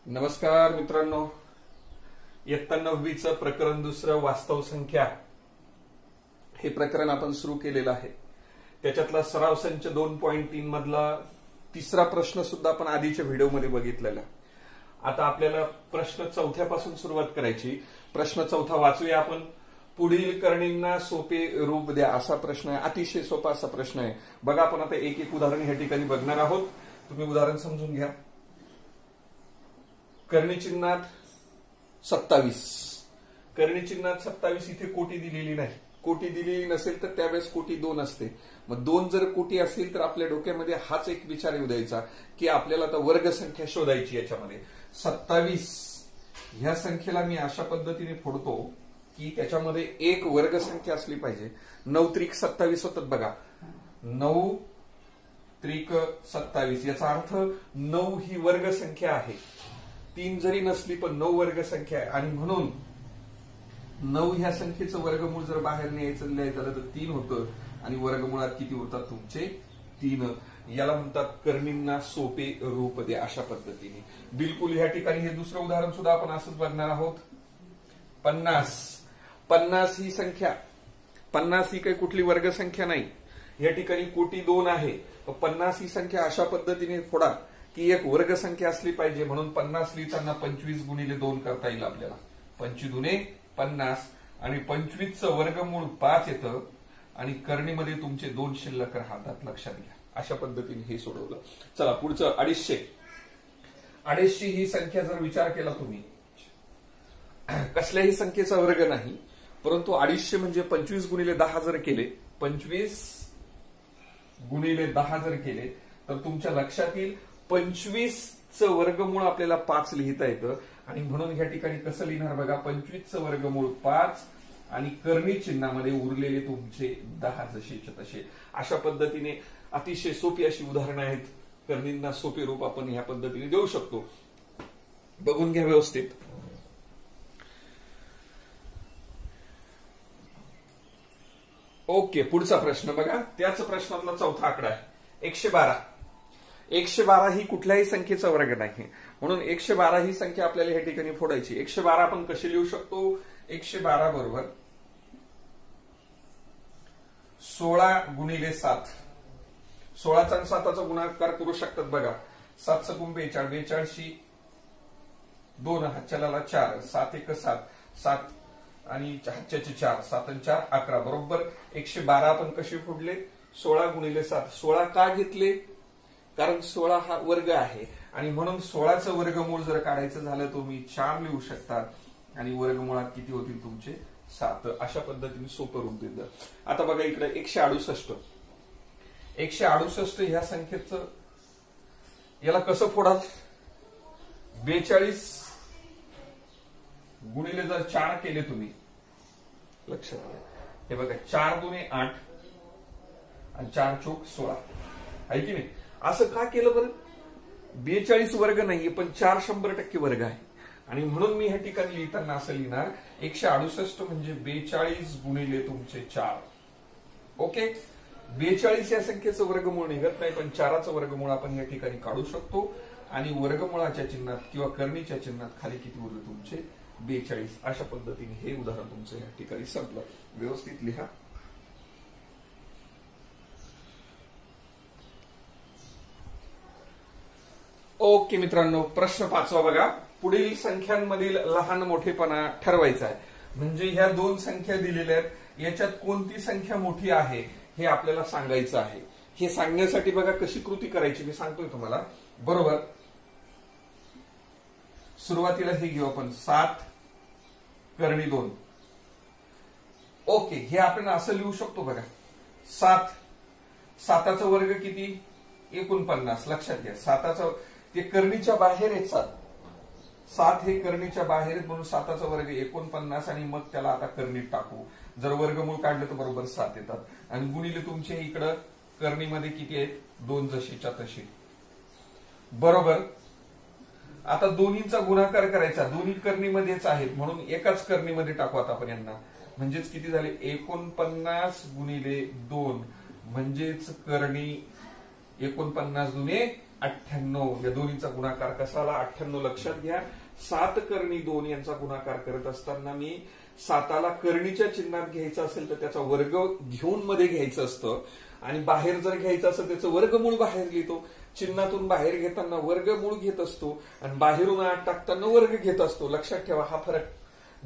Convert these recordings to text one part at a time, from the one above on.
नमस्कार मित्रांनो, इयत्ता 9वीचं प्रकरण दुसरं वास्तव संख्या हे प्रकरण आपण सुरू केलेलं आहे. त्याच्यातला सराव संच 2.3 मधला तिसरा प्रश्न सुद्धा आपण आधीच्या व्हिडिओमध्ये बघितलेला. आता आपल्याला प्रश्न चौथ्यापासून सुरुवात करायची. प्रश्न चौथा वाचूया आपण. पुढील करणींना सोपे रूप द्या असा प्रश्न आहे. अतिशय सोपा असा प्रश्न आहे. बघा, आपण आता एक एक उदाहरण या ठिकाणी बघणार आहोत. तुम्ही उदाहरण समजून घ्या. करणी चिन्हात 27. करणी चिन्हात 27 इथे कोटी दिलेली नाही. कोटी दिलेली नसेल तर त्यावेळेस कोटी 2 असते. मग 2 जर कोटी असेल तर आपल्या डोक्यामध्ये हाच एक विचार येऊ द्यायचा की आपल्याला आता वर्ग संख्या शोधायची. याच्यामध्ये 27 ह्या संख्येला मी अशा पद्धतीने फोडतो की त्याच्यामध्ये एक वर्ग संख्या असली पाहिजे. 9 त्रिक 27 होतात बघा. 9 त्रिक 27 याचा अर्थ 9 ही वर्ग संख्या आहे. 3 जरी नसली पण 9 वर्ग संख्या आहे. आणि म्हणून 9 ह्या संख्येचं वर्गमूळ जर बाहेर न्यायचं लिहायचं तर 3 होतं. आणि वर्गमुळात किती होतात तुमचे? 3. याला म्हणतात करणींना सोपे रूप द्या अशा पद्धतीने. बिलकुल ह्या ठिकाणी हे दुसरं उदाहरण सुद्धा आपण असंच बघणार आहोत. 50 ही संख्या, 50 ही काही कुठली वर्ग संख्या नाही. या ठिकाणी कोटी 2 आहे. 50 ही संख्या अशा पद्धतीने फोडा की एक वर्ग संख्या असली पाहिजे. म्हणून 50 लिहिताना 25 गुणिले 2 करता येईल आपल्याला. 25 दुने 50 आणि 25चं वर्गमूळ 5 येतं. आणि करणीमध्ये तुमचे 2 शिल्लक राहतात, लक्षात घ्या. अशा पद्धतीने हे सोडवलं. चला पुढचं 250. 250 ही संख्या जर विचार केला तुम्ही, कसल्याही संख्येचा वर्ग नाही, परंतु 250 म्हणजे 25 गुणिले 10 जर केले, 25 गुणिले 10 जर केले तर तुमच्या लक्षात येईल 25चं वर्गमूळ आपल्याला 5 लिहिता येतं. आणि म्हणून या ठिकाणी कसं लिहिणार बघा, 25चं वर्गमूळ 5 आणि करणी चिन्हामध्ये उरलेले तुमचे 10 जसेच्या तसे. अशा पद्धतीने अतिशय सोपी अशी उदाहरणं आहेत. करणींना सोपे रूप आपण ह्या पद्धतीने देऊ शकतो. बघून घ्या व्यवस्थित. ओके, पुढचा प्रश्न बघा. त्याच प्रश्नातला चौथा आकडा आहे 112. 112 ही कुठल्याही संख्येचा वर्ग नाही. म्हणून 112 ही संख्या आपल्याला या ठिकाणी फोडायची. 112 आपण कशी लिहू शकतो? 112 बरोबर 16 गुणिले 7. 16चा आणि 7चा गुणाकार करू शकतात बघा. 7 गुण 42, 42 2 हातच्याला 4, 7 1 7, 7 आणि हातच्याचे 4, 7 आणि 4 11 बरोबर 112 आपण कसे फोडले? 16 गुणिले 7. 16 का घेतले? कारण 16 हा वर्ग आहे. आणि म्हणून 16चं वर्गमूळ जर काढायचं झालं तर तुम्ही 4 लिहू शकता. आणि वर्गमुळात किती होतील तुमचे? 7. अशा पद्धतीने सोपं रूप देतं. आता बघा इकडे 168. 168 ह्या संख्येचं याला कसं फोडाल? 42 गुणिले जर 4 केले तुम्ही, लक्षात घ्या. हे बघा 4 दुने 8 आणि 4 चोक 16 आहे की नाही? असं का केलं बरं? 42 वर्ग नाहीये पण 4 100% वर्ग आहे. आणि म्हणून मी ह्या ठिकाणी लिहिताना असं लिहिणार 168 म्हणजे 42 गुणिले तुमचे 4. ओके, 42 या संख्येचं वर्गमूळ निघत नाही पण 4चं वर्गमूळ आपण या ठिकाणी काढू शकतो. आणि वर्गमुळाच्या चिन्हात किंवा करणीच्या चिन्हात खाली किती उरले तुमचे? 42. अशा पद्धतीने हे उदाहरण तुमचं या ठिकाणी संपलं. व्यवस्थित लिहा. ओके मित्रांनो, प्रश्न 5वा बघा. पुढील संख्यांमधील लहान मोठेपणा ठरवायचा आहे. म्हणजे ह्या 2 संख्या दिलेल्या आहेत, याच्यात कोणती संख्या मोठी आहे हे आपल्याला सांगायचं आहे. हे सांगण्यासाठी बघा कशी कृती करायची मी सांगतोय तुम्हाला. बरोबर, सुरुवातीला हे घेऊ आपण 7 करणी 2. ओके, हे आपण असं लिहू शकतो बघा. 7चा वर्ग किती? 49. लक्षात घ्या 7चा ते करणीच्या बाहेर आहेत. 7 हे करणीच्या बाहेर म्हणून 7चा वर्ग 49 आणि मग त्याला आता करणीत टाकू. जर वर्गमूळ काढलं तर बरोबर 7 येतात. आणि गुणिले तुमचे इकडं करणीमध्ये किती आहेत? 2 जशीच्या तशी. बरोबर, आता दोन्हीचा गुणाकार करायचा. दोन्ही करणीमध्येच आहेत म्हणून एकाच करणीमध्ये टाकू आता आपण यांना. म्हणजेच किती झाले? 49 गुणिले 2 म्हणजेच करणी 49 दुने 98 या दोन्हीचा गुणाकार कसा आला 98 लक्षात घ्या. 7 कर्णी 2 यांचा गुणाकार करत असताना मी 7ला करणीच्या चिन्हात घ्यायचं असेल तर त्याचा वर्ग घेऊन मध्ये घ्यायचं असतं आणि बाहेर जर घ्यायचं असेल त्याचं वर्गमूळ बाहेर लिहितो. चिन्हातून बाहेर घेताना वर्गमूळ घेत असतो आणि बाहेरून 8 टाकताना वर्ग घेत असतो. लक्षात ठेवा हा फरक.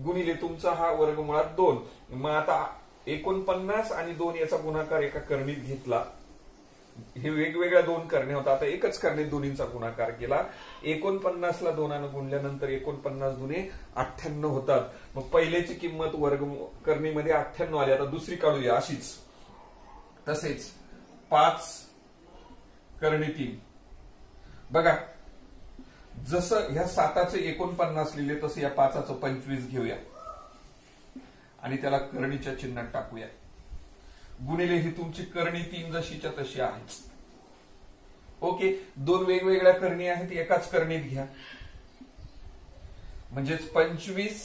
गुणिले तुमचा हा वर्गमुळात 2. मग आता 49 आणि 2 याचा गुणाकार एका करणीत घेतला. हे वेगवेगळ्या 2 करणे होता. आता एकच करणीत दोन्हींचा गुणाकार केला. 49 ला 2 गुणल्यानंतर 49 दुने 98 होतात. मग पहिल्याची किंमत वर्ग करणीमध्ये 98 आली. आता दुसरी काढूया अशीच. तसेच 5 करणी 3 बघा. जसं ह्या 7चे 49 लिहिले तसं या 5चं 25 घेऊया आणि त्याला करणीच्या चिन्हात टाकूया. गुणिले ही तुमची करणी 3 जशीच्या तशी आहे. ओके. 2 वेगवेगळ्या करणी आहेत एकाच करणीत घ्या. म्हणजेच 25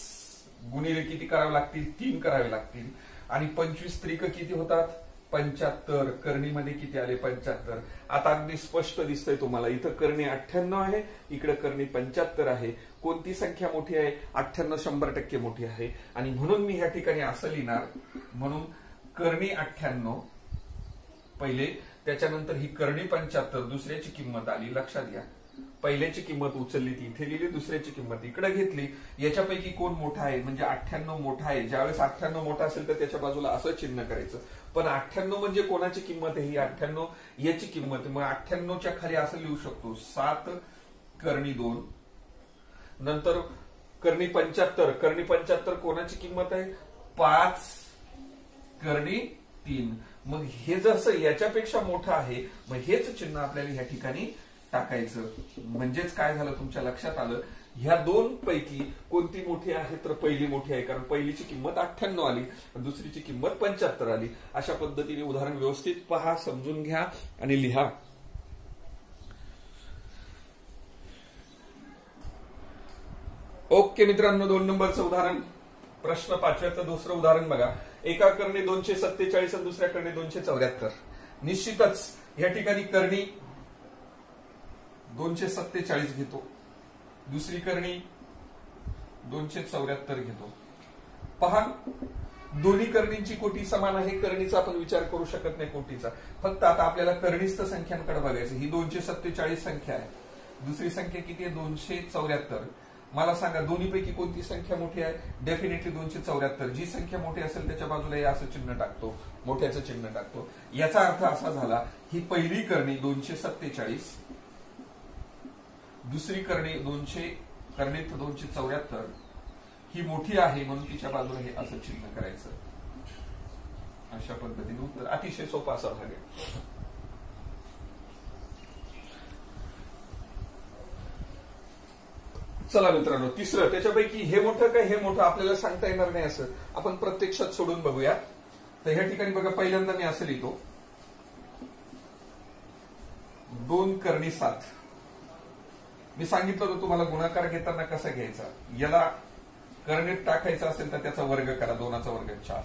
गुणिले किती करावे लागतील 3 करावे लागतील. आणि 25 त्रिक किती होतात 75. करणीमध्ये किती आले 75. आता अगदी स्पष्ट दिसतंय तुम्हाला. इथं करणी 98 आहे इकडे करणी 75 आहे. कोणती संख्या मोठी आहे 98 100% मोठी आहे. आणि म्हणून मी ह्या ठिकाणी असं लिहिणार. म्हणून करणी 98 पहिले त्याच्यानंतर ही करणी 75 दुसऱ्याची किंमत आली. लक्षात घ्या पहिल्याची किंमत उचलली ती इथे लिहिली दुसऱ्याची किंमत इकडे घेतली. याच्यापैकी कोण मोठा आहे म्हणजे 98 मोठा आहे. ज्यावेळेस 98 मोठा असेल तर त्याच्या बाजूला असं चिन्ह करायचं. पण 98 म्हणजे कोणाची किंमत आहे ही 98 याची किंमत. मग 98च्या खाली असं लिहू शकतो 7 करणी 2 नंतर करणी 75. करणी 75 कोणाची किंमत आहे 5 करणी 3. मग हे जसं याच्यापेक्षा मोठं आहे मग हेच चिन्ह आपल्याला ह्या ठिकाणी टाकायचं. म्हणजेच काय झालं तुमच्या लक्षात आलं ह्या 2 पैकी कोणती मोठी आहे तर पहिली मोठी आहे. कारण पहिलीची किंमत 98 आली दुसरीची किंमत 75 आली. अशा पद्धतीने उदाहरण व्यवस्थित पहा समजून घ्या आणि लिहा. ओके मित्रांनो 2 नंबरचं उदाहरण. प्रश्न 5व्याचं दुसरं उदाहरण बघा. एका करणी 247 आणि दुसऱ्या करणी 274. निश्चितच या ठिकाणी करणी 247 घेतो दुसरी करणी 274 घेतो. पहा दोन्ही करणींची कोटी समान आहे. करणीचा आपण विचार करू शकत नाही कोटीचा. फक्त आता आपल्याला करणीस्थ संख्यांकडे बघायचं. ही 247 संख्या आहे. दुसरी संख्या किती आहे 274. मला सांगा दोन्हीपैकी कोणती संख्या मोठी आहे डेफिनेटली 274. जी संख्या मोठी असेल त्याच्या बाजूला हे असं चिन्ह टाकतो मोठ्याचं चिन्ह टाकतो. याचा अर्थ असा झाला ही पहिली करणी 247 दुसरी करणी 274 ही मोठी आहे म्हणून तिच्या बाजूला हे असं चिन्ह करायचं. अशा पद्धतीने उत्तर अतिशय सोपा असा भाग आहे. चला मित्रांनो तिसरं. त्याच्यापैकी हे मोठं काय हे मोठं आपल्याला सांगता येणार नाही असं आपण प्रत्यक्षात सोडून बघूया. तर ह्या ठिकाणी बघा पहिल्यांदा मी असं लिहितो 2 करणी 7. मी सांगितलं होतं तुम्हाला गुणाकार घेताना कसा घ्यायचा. याला करणीत टाकायचा असेल तर त्याचा वर्ग करा 2चा वर्ग 4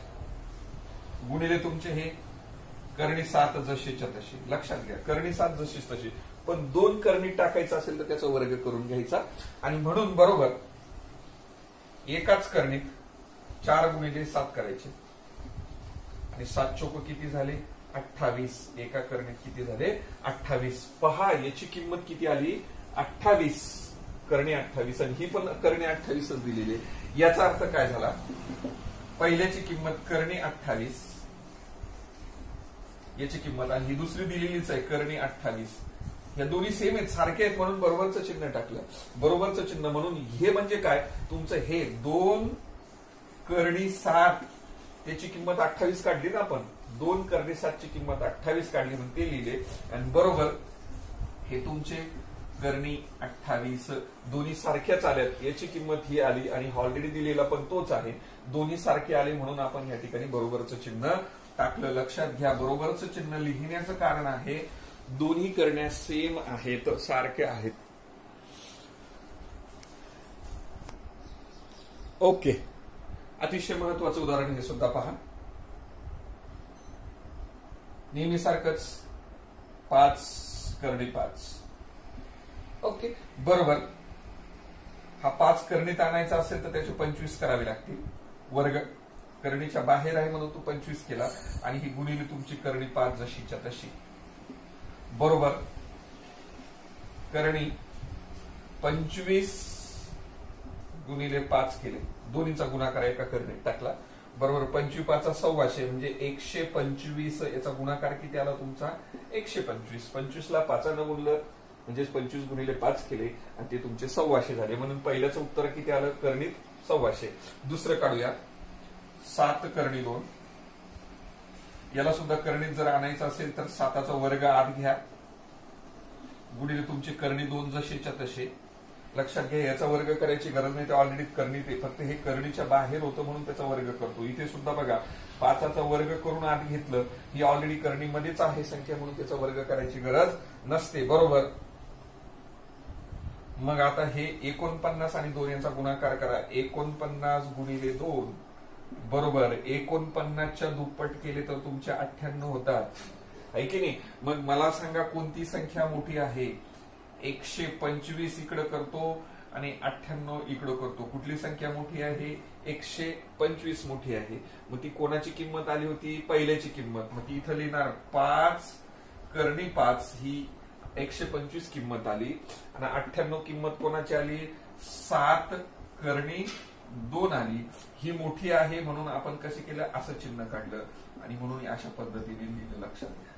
गुणिले तुमचे हे करणी 7 जशीच्या तशी. लक्षात घ्या करणी 7 जशीच तशी. पण 2 करणीत टाकायचा असेल तर त्याचा वर्ग करून घ्यायचा. आणि म्हणून बरोबर एकाच करणीत 4 गुणिले 7 करायचे आणि 7 चोक किती झाले 28. एका करणीत किती झाले 28. पहा याची किंमत किती आली 28. करणी 28 आणि ही पण करणी 28च दिलेली आहे. याचा अर्थ काय झाला पहिल्याची किंमत करणी 28 याची किंमत आणि ही दुसरी दिलेलीच आहे करणी 28. या दोन्ही सेम आहेत सारखे आहेत म्हणून बरोबरचं चिन्ह टाकलं. बरोबरचं चिन्ह म्हणून हे म्हणजे काय तुमचं हे 2 करणी 7 त्याची किंमत 28 काढली ना आपण. 2 करणी 7 ची किंमत 28 काढली म्हणून ते लिहिले आणि बरोबर हे तुमचे करणी 28 दोन्ही सारख्याच आल्यात. याची किंमत ही आली आणि ऑलरेडी दिलेला पण तोच आहे. दोन्ही सारखे आले म्हणून आपण या ठिकाणी बरोबरचं चिन्ह टाकलं. लक्षात घ्या बरोबरचं चिन्ह लिहिण्याचं कारण आहे दोन्ही करण्या सेम आहेत सारख्या आहेत. ओके अतिशय महत्वाचं उदाहरण हे सुद्धा पहा. नेहमी सारखंच 5 करणी 5 ओके, बरोबर. हा 5 करणीत आणायचा असेल तर त्याचे 25 करावे लागतील. वर्ग करणीच्या बाहेर आहे म्हणून तू 25 केला आणि ही गुणिले तुमची करणी 5 जशीच्या तशी. बरोबर. करणी 25 गुणिले 5 केले, दोन्हीचा गुणाकार एका करणीत टाकला. बरोबर. 25 125 म्हणजे 125. याचा गुणाकार किती आला तुमचा? 125. 25 ला 5 न गुणलं म्हणजे 25 गुणिले 5 केले आणि ते तुमचे 125 झाले. म्हणून पहिल्याचं उत्तर किती आलं? करणीत 125. दुसरं काढूया. 7 करणी 2. याला सुद्धा करणीत जर आणायचं असेल तर 7चा वर्ग आत घ्या गुणिले तुमची करणी 2 जशीच्या तसे. लक्षात घ्या, याचा वर्ग करायची गरज नाही, ते ऑलरेडी करणीत आहे. फक्त हे करणीच्या बाहेर होतं म्हणून त्याचा वर्ग करतो. इथे सुद्धा बघा 5चा वर्ग करून आत घेतलं, ही ऑलरेडी करणीमध्येच आहे संख्या म्हणून त्याचा वर्ग करायची गरज नसते. बरोबर. मग आता हे 49 आणि 2 यांचा गुणाकार करा. 49 गुणिले 2 बरोबर 49च्या दुप्पट केले तर तुमचे 98 होतात, आहे की नाही? मग मला सांगा कोणती संख्या मोठी आहे? 125 इकडं करतो आणि 98 इकडं करतो. कुठली संख्या मोठी आहे? 125 मोठी आहे. मग ती कोणाची किंमत आली होती? पहिल्याची किंमत. मग ती इथं लिहिणार 5 करणी 5 ही 125 किंमत आली आणि 98 किंमत कोणाची आली? 7 करणी 2 आली. ही मोठी आहे म्हणून आपण कसे केलं? असं चिन्ह काढलं आणि म्हणून अशा पद्धतीने लिहिलं. लक्षात घ्या.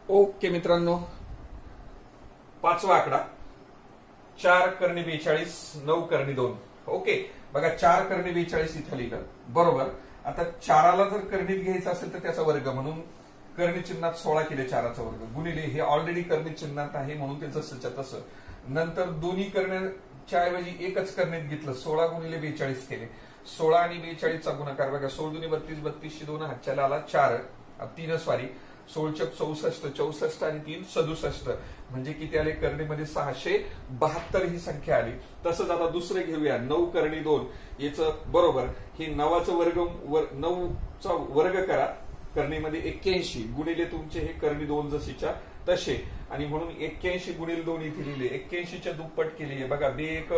ओके मित्रांनो, 5वा आकडा 4 करणी 42 9 करणी 2. ओके, बघा 4 करणी 42 इथं लिहिलं. बरोबर. आता 4ला जर करणीत घ्यायचं असेल तर त्याचा वर्ग म्हणून करणी चिन्हात 16 केले 4चा वर्ग गुणिले हे ऑलरेडी करणी चिन्हात आहे म्हणून ते जसंच्या तसं. नंतर दोन्ही करण्याच्या ऐवजी एकच करणीत घेतलं, 16 गुणिले 42 केले. 16 आणि 42चा गुणाकार बघा, 16 दुनी 32, 32 2 हातच्याला आला 4, 3 सॉरी 16 64, 64 आणि 3 67 म्हणजे किती आले? करणीमध्ये 672 ही संख्या आली. तसंच आता दुसरं घेऊया. 9 करणी 2 याचं बरोबर हे 9चा वर्ग करा करणीमध्ये 81 गुणिले तुमचे हे करणी 2 जशीच्या तसे आणि म्हणून 81 गुणिले 2 इथे लिहिले. 81च्या दुप्पट केली बघा. 2 1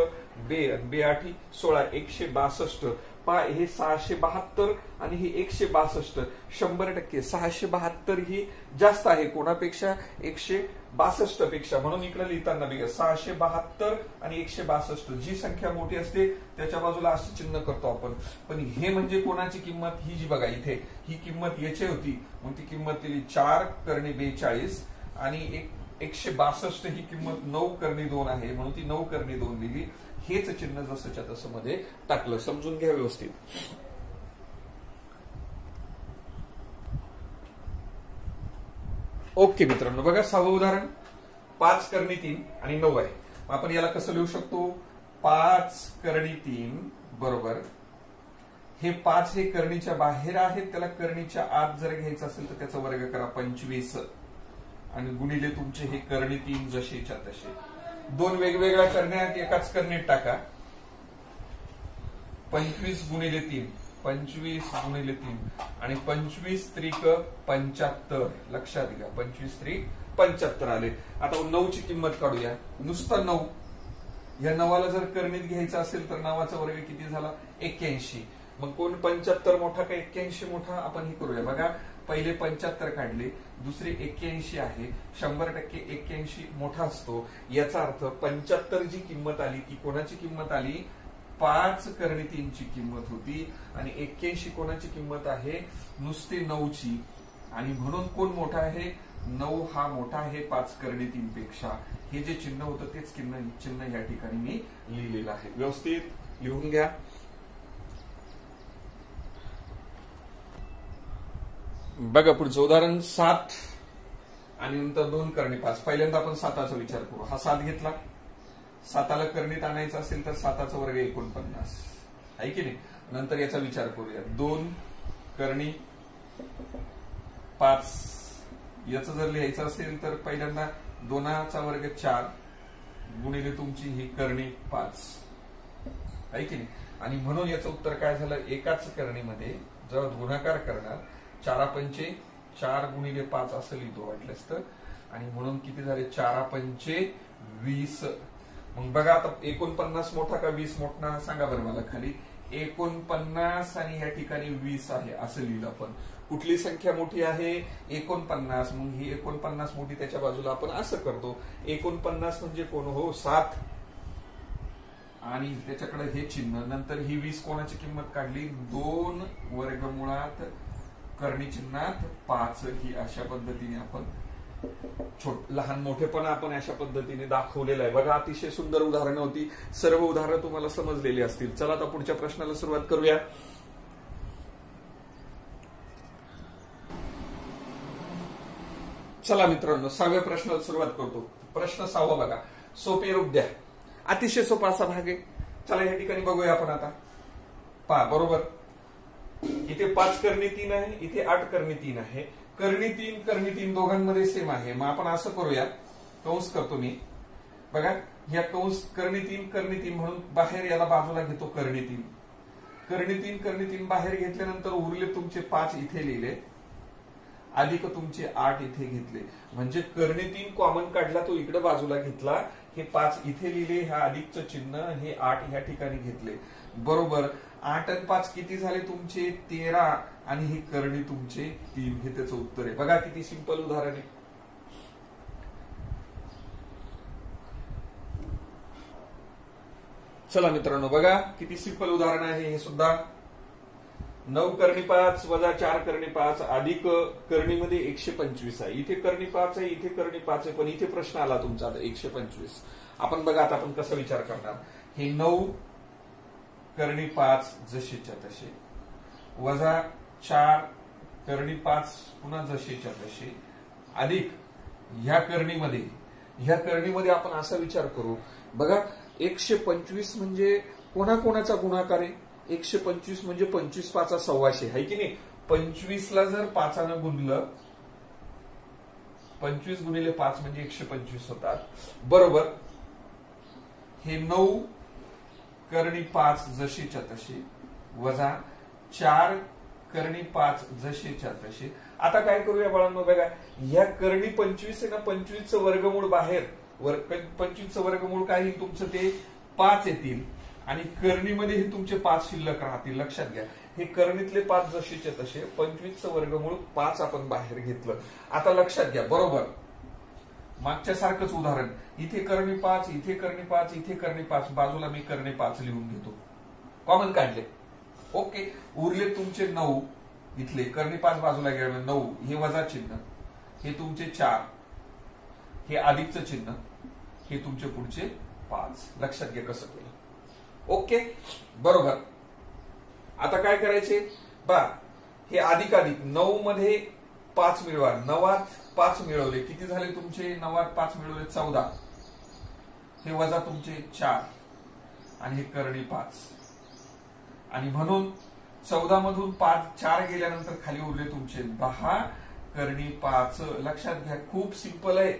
2 8 16 162. हे 672 आणि हे 162 100% 672 ही जास्त आहे कोणापेक्षा? 162 पेक्षा. म्हणून इकडे लिहिताना बघा 672 आणि 162 जी संख्या मोठी असते त्याच्या बाजूला असं चिन्ह करतो आपण. पण हे म्हणजे कोणाची किंमत? ही जी बघा इथे ही किंमत याची होती मग ती किंमत दिली 4 करणी 42 आणि 162 ही किंमत 9 करणी 2 आहे म्हणून ती 9 करणी 2 दिली. हेच चिन्ह जसंच्या तसं मध्ये टाकलं. समजून घ्या व्यवस्थित. ओके मित्रांनो, बघा 6वं उदाहरण 5 करणी 3 आणि 9 आहे. आपण याला कसं लिहू शकतो? 5 करणी 3 बरोबर हे 5 हे करणीच्या बाहेर आहेत, त्याला करणीच्या आत जर घ्यायचं असेल तर त्याचा वर्ग करा 25 आणि गुणिले तुमचे हे करणी 3 जशीच्या तसे. 2 वेगवेगळ्या करण्यात एकाच करणीत टाका. 25 गुणिले 3 25 गुणिले 3 आणि 25 त्रिक 75. लक्षात घ्या 25 त्रिक 75 आले. आता 9ची किंमत काढूया. नुसतं 9 या 9ला जर करणीत घ्यायचं असेल तर 9चा वर्ग किती झाला? 81. मग कोण 75 मोठा का 81 मोठा? आपण हे करूया. बघा पहिले 75 काढले, दुसरे 81 आहे. 100% 81 मोठा असतो. याचा अर्थ 75 जी किंमत आली ती कोणाची किंमत आली? 5 करणी 3ची किंमत होती आणि 81 कोणाची किंमत आहे? नुसते 9ची. आणि म्हणून कोण मोठा आहे? 9 हा मोठा आहे 5 करणी 3 पेक्षा. हे जे चिन्ह होतं तेच चिन्ह या ठिकाणी मी लिहिलेलं आहे. व्यवस्थित लिहून घ्या. बघा पुढचं उदाहरण 7 आणि नंतर 2 करणी 5. पहिल्यांदा आपण 7चा विचार करू. हा 7 घेतला. 7ला करणीत आणायचं असेल तर 7चा वर्ग 49 आहे की नाही? नंतर याचा विचार करूया. 2 करणी 5 याचं जर लिहायचं असेल तर पहिल्यांदा 2चा वर्ग 4 गुणिले तुमची ही करणी 5 आहे की नाही? आणि म्हणून याचं उत्तर काय झालं? एकाच करणीमध्ये जेव्हा गुणाकार करणार 4 पंचे 4 गुणिले 5 असं लिहितो वाटलंच तर, आणि म्हणून किती झाले 4 पंचे 20. मग बघा आता 49 मोठा का 20 मोठा सांगा बरं मला खाली. 49 आणि या ठिकाणी 20 आहे असं लिहिलं आपण. कुठली संख्या मोठी आहे 49. मग ही 49 मोठी त्याच्या बाजूला आपण असं करतो. 49 म्हणजे कोण हो 7 आणि त्याच्याकडे हे चिन्ह. नंतर ही 20 कोणाची किंमत काढली 2 वर्गमुळात करणी चिन्हात 5. ही अशा पद्धतीने आपण लहान मोठेपणा आपण अशा पद्धतीने दाखवलेलं आहे. बघा अतिशय सुंदर उदाहरणं होती. सर्व उदाहरणं तुम्हाला समजलेली असतील. चला आता पुढच्या प्रश्नाला सुरुवात करूया. चला मित्रांनो 6व्या प्रश्नाला सुरुवात करतो. प्रश्न 6 बघा. सोपे रूप द्या. अतिशय सोपा असा भाग आहे. चला या ठिकाणी बघूया आपण आता. पहा बरोबर इथे 5 करणी 3 आहे, इथे 8 करणी 3 आहे. करणी 3 दोघांमध्ये सेम आहे. मग आपण असं करूया, कंस करतो मी. बघा ह्या कंस करणी 3 म्हणून बाहेर याला बाजूला घेतो करणी 3 बाहेर घेतल्यानंतर उरले तुमचे 5 इथे लिहिले अधिक तुमचे 8 इथे घेतले. म्हणजे करणी 3 कॉमन काढला तो इकडे बाजूला घेतला. हे 5 इथे लिहिले, ह्या अधिकचं चिन्ह, हे 8 ह्या ठिकाणी घेतले. बरोबर 8 आणि 5 किती झाले तुमचे 13 आणि हे करणी तुमचे 3. हे त्याचं उत्तर आहे. बघा किती सिंपल उदाहरण आहे. चला मित्रांनो बघा किती सिंपल उदाहरण आहे हे सुद्धा. 9 करणी 5 वजा 4 करणी 5 अधिक करणीमध्ये 125 आहे. इथे करणी 5 आहे, इथे करणी 5 आहे, पण इथे प्रश्न आला तुमचा 125. आपण बघा आता आपण कसा विचार करणार. हे 9 करणी 5 जसेच्या तसे वजा 4 करणी 5 पुन्हा जसेच्या तसे अधिक ह्या करणीमध्ये आपण असा विचार करू. बघा 125 म्हणजे कोणाकोणाचा गुणाकार आहे. 125 म्हणजे 25 5 126 आहे की नाही. 25 ला जर 5 गुणलं 25 गुणिले 5 म्हणजे 125 होतात. बरोबर हे 9 करणी 5 जशीच्या तशी वजा 4 करणी 5 जशीच्या तशी. आता काय करूया बाळांनो बघा या करणी 25 आहे ना 25चं वर्गमूळ बाहेर 25चं वर्गमूळ काय येईल तुमचं ते 5 येतील आणि करणीमध्ये हे तुमचे 5 शिल्लक राहतील. लक्षात घ्या हे करणीतले 5 जशीचे तसे 25चं वर्गमूळ 5 आपण बाहेर घेतलं. आता लक्षात घ्या बरोबर मागच्या सारखंच उदाहरण. इथे करणी 5 इथे करणी 5 इथे करणी 5 बाजूला मी करणी 5 लिहून घेतो. कॉमन काढले. ओके उरले तुमचे 9 इथले करणी 5 बाजूला गेले 9 हे वजा चिन्ह हे तुमचे 4 हे अधिकचं चिन्ह हे तुमचे पुढचे 5. लक्षात घ्या कसं केलं. ओके बरोबर. आता काय करायचे बा हे अधिक 9 मध्ये 5 मिळवा. 9त 5 मिळवले किती झाले तुमचे 9त 5 मिळवले 14 हे वजा तुमचे 4 आणि हे करणी 5 आणि म्हणून 14 मधून 4 गेल्यानंतर खाली उरले तुमचे 10 करणी 5. लक्षात घ्या खूप सिंपल आहे.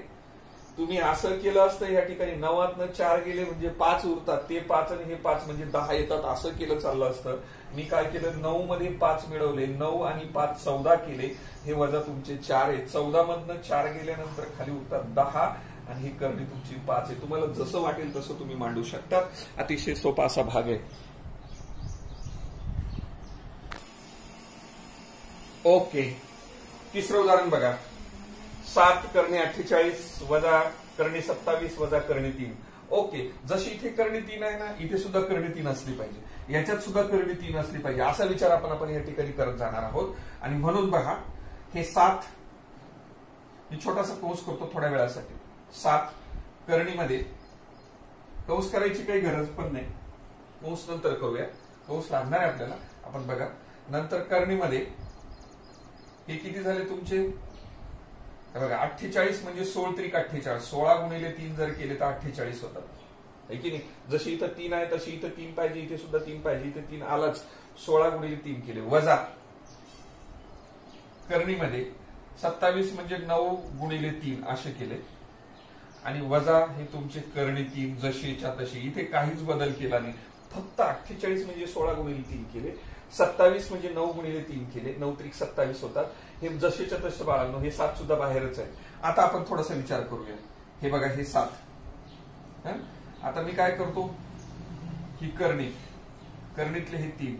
तुम्ही असं केलं असतं या ठिकाणी 9तनं 4 गेले म्हणजे 5 उरतात ते 5 आणि हे 5 म्हणजे 10 येतात. असं केलं चाललं असतं. मी काय केलं 9 मध्ये 5 मिळवले 9 आणि 5 14 केले हे वजा तुमचे 4 आहे. 14 मधनं 4 गेल्यानंतर खाली उरतात 10 आणि ही करणी तुमची 5 आहे. तुम्हाला जसं वाटेल तसं तुम्ही मांडू शकता. अतिशय सोपा असा भाग आहे. ओके तिसरं उदाहरण बघा. 7 करणी 48 वजा करणी 27 वजा करणी 3. ओके जशी इथे करणी 3 आहे ना इथे सुद्धा करणी 3 असली पाहिजे. याच्यात सुद्धा करणी 3 असली पाहिजे असा विचार आपण या ठिकाणी करत जाणार आहोत. आणि म्हणून बघा हे 7 मी छोटासा कंस करतो थोड्या वेळासाठी. 7 करणीमध्ये कंस करायची काही गरज पण नाही. कंस नंतर करूया. कंस लागणार आहे आपल्याला. आपण बघा नंतर करणीमध्ये हे किती झाले तुमचे बघा 48 म्हणजे 16 त्रिक 48 16 गुणिले 3 जर केले तर 48 होतात है की नाही. जशी इथं 3 आहे तशी इथं 3 पाहिजे इथे सुद्धा 3 पाहिजे इथे 3 आलाच. 16 गुणिले 3 केले वजा करणीमध्ये 27 म्हणजे 9 गुणिले 3 असे केले आणि वजा हे तुमचे करणी 3 जशीच्या तशी. इथे काहीच बदल केला नाही. फक्त 48 म्हणजे 16 गुणिले 3 केले 27 म्हणजे 9 गुणिले 3 केले, 9 त्रिक 27 होतात. हे जसेच्या तसे बाळांनो, हे 7 सुद्धा बाहेरच आहे. आता आपण थोडासा विचार करूया. हे बघा, हे 7. आता मी काय करतो, ही कर्णीतले हे 3,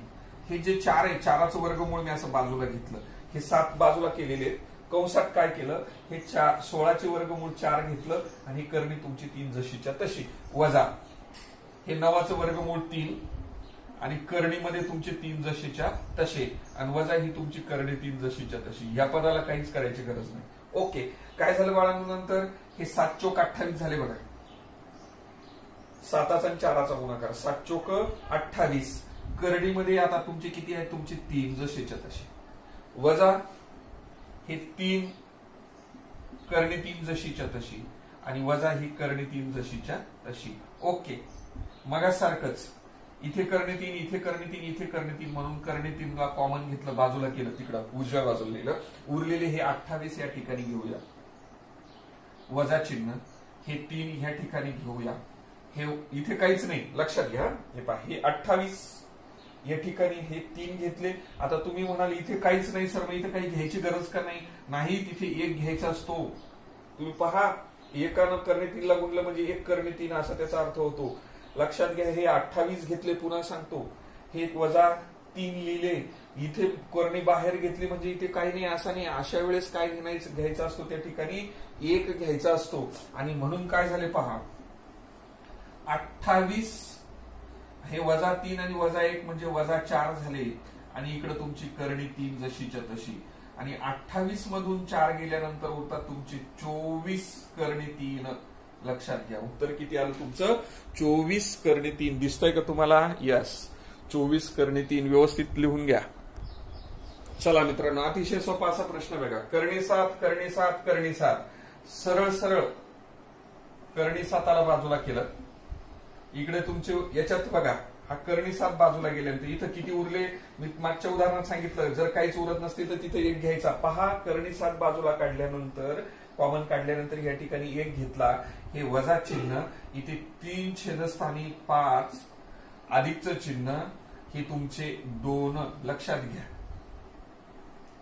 हे जे 4 आहे, 4चं वर्गमूळ मी असं बाजूला घेतलं. हे 7 बाजूला केलेले आहेत. कंसात काय केलं, हे 16चे वर्गमूळ 4 घेतलं आणि ही कर्णी तुमची 3 जशीच्या तशी, वजा हे 9चं वर्गमूळ 3 आणि कर्णीमध्ये तुमचे 3 जशीच्या तसे, आणि वजा ही तुमची कर्णी 3 जशीच्या तशी. या पदाला काहीच करायची गरज नाही. ओके, काय झालं बाळांनो, नंतर हे 7 चोक 28 झाले बघा. 7चा आणि 4चा गुणाकार, 7 चोक 28. कर्णीमध्ये आता तुमचे किती आहेत, तुमचे 3 जशीच्या तशी, वजा हे 3 कर्णी 3 जशीच्या तशी, आणि वजा ही कर्णी 3 जशीच्या तशी. ओके, मगासारखंच इथे कर्णी 3, इथे कर्णी 3, इथे कर्णी 3, म्हणून कर्णी 3 ला कॉमन घेतलं, बाजूला केलं, तिकडं उजव्या बाजूला लिहिलं. उरलेले हे 28 या ठिकाणी घेऊया, वजा चिन्ह, हे 3 ह्या ठिकाणी घेऊया. हे इथे काहीच नाही, लक्षात घ्या. हे पहा, हे 28 या ठिकाणी हे 3 घेतले. आता तुम्ही म्हणाल इथे काहीच नाही सर, मग इथे काही घ्यायची गरज का नाही? नाही, तिथे 1 घ्यायचा असतो. तुम्ही पहा, एकानं कर्णी 3 ला गुणलं म्हणजे 1 कर्णी 3 असा त्याचा अर्थ होतो. लक्षात घ्या, हे 28 घेतले, पुन्हा सांगतो, हे वजा 3 लिहिले, इथे कर्णी बाहेर घेतली म्हणजे इथे काही नाही असं नाही. अशा वेळेस काय घ्यायचा असतो, त्या ठिकाणी 1 घ्यायचा असतो. आणि म्हणून काय झाले पहा, 28 हे वजा 3 आणि वजा 1 म्हणजे वजा 4 झाले, आणि इकडे तुमची कर्णी 3 जशीच्या तशी, आणि 28 मधून 4 गेल्यानंतर होतात तुमचे 24 कर्णी 3. लक्षात घ्या, उत्तर किती आलं तुमचं, 24 कर्णी 3. दिसतंय का तुम्हाला? यस, 24 कर्णी 3. व्यवस्थित लिहून घ्या. चला मित्रांनो, अतिशय सोपा असा प्रश्न बघा. कर्णी 7, कर्णी 7, कर्णी 7. सरळ सरळ कर्णी 7ला बाजूला केलं. इकडे तुमचे याच्यात बघा, हा कर्णी 7 बाजूला गेल्यानंतर इथं किती उरले, मी मागच्या उदाहरणात सांगितलं, जर काहीच उरत नसते तर तिथे 1 घ्यायचा. पहा, कर्णी 7 बाजूला काढल्यानंतर, कॉमन काढल्यानंतर या ठिकाणी 1 घेतला. हे वजा चिन्ह, इथे 3 छेदस्थानी 5 अधिकचं चिन्ह, हे तुमचे 2. लक्षात घ्या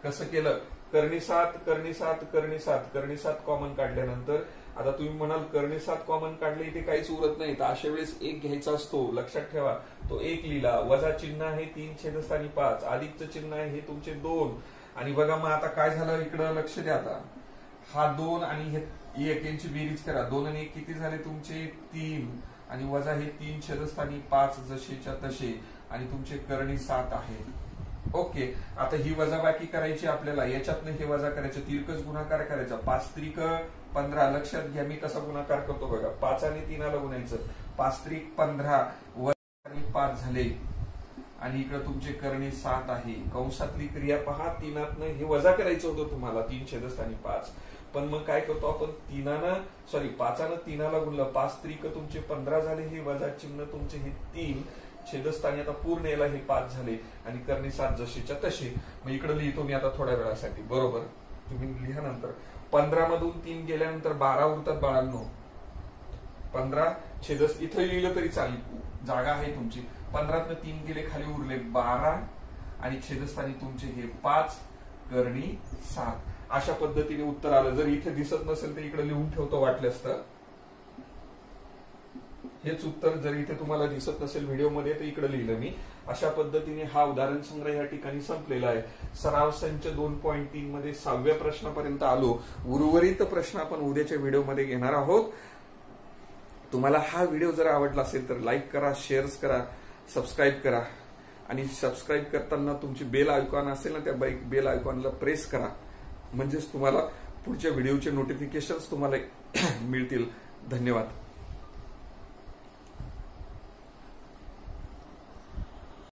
कसं केलं, कर्णी 7, कर्णी 7, कर्णी 7, कर्णी 7 कॉमन काढल्यानंतर, आता तुम्ही म्हणाल कर्णी 7 कॉमन काढले, इथे काहीच उरत नाही, तर अशा वेळेस 1 घ्यायचा असतो. लक्षात ठेवा, तो 1 लिहिला. वजा चिन्ह आहे 3 छेदस्थानी 5, अधिकचं चिन्ह आहे हे तुमचे 2. आणि बघा मग आता काय झालं, इकडं लक्ष द्या. आता हा 2 आणि हे 1 यांची बेरीज करा. 2 आणि 1 किती झाले तुमचे 3, आणि वजा हे 3 छेदस्थानी 5 जसेच्या तसे, आणि तुमचे कर्णी 7 आहे. ओके, आता ही वजाबाकी करायची आपल्याला. याच्यातनं हे वजा करायचं, तिरकस गुणाकार करायचा. 5 त्रिक 15. लक्षात घ्या मी कसा गुणाकार करतो बघा. 5 आणि 3 ला गुणायचं. 5 त्रिक 15 वजा 5 झाले, आणि इकडे तुमचे कर्णी 7 आहे. कंसातली क्रिया पहा, 3तनं हे वजा करायचं होतं तुम्हाला, 3 छेदस्थानी 5. पण मग काय करतो आपण, 5नं 3ला गुणलं. 5 त्रिक तुमचे 15 झाले, हे वजा चिन्ह तुमचे हे 3 छेदस्थानी, आता पूर्ण याला हे 5 झाले, आणि कर्णी 7 जशीच्या तसे. मग इकडे लिहितो मी आता थोड्या वेळासाठी, बरोबर तुम्ही लिहा नंतर. 15 मधून 3 गेल्यानंतर 12 उरतात बाळांनो. 15 इथं लिहिलं तरी चालेल, जागा आहे तुमची. 15तनं 3 गेले, खाली उरले 12, आणि छेदस्थानी तुमचे हे 5 कर्णी 7. अशा पद्धतीने उत्तर आलं. जर इथे दिसत नसेल तर इकडे लिहून ठेवतो वाटल्यास तर. हेच उत्तर जर इथे तुम्हाला दिसत नसेल व्हिडिओमध्ये तर इकडे लिहिलं मी. अशा पद्धतीने हा उदाहरण संग्रह या ठिकाणी संपलेला आहे. सराव संच 2.3 मध्ये 6व्या प्रश्नापर्यंत आलो. उर्वरित प्रश्न आपण उद्याच्या व्हिडिओमध्ये घेणार आहोत. तुम्हाला हा व्हिडिओ जर आवडला असेल तर लाईक करा, शेअर करा, सबस्क्राईब करा, आणि सबस्क्राईब करताना तुमची बेल आयकॉन असेल ना, त्या बेल आयकॉनला प्रेस करा, म्हणजेच तुम्हाला पुढच्या व्हिडिओचे नोटिफिकेशन्स तुम्हाला मिळतील. धन्यवाद.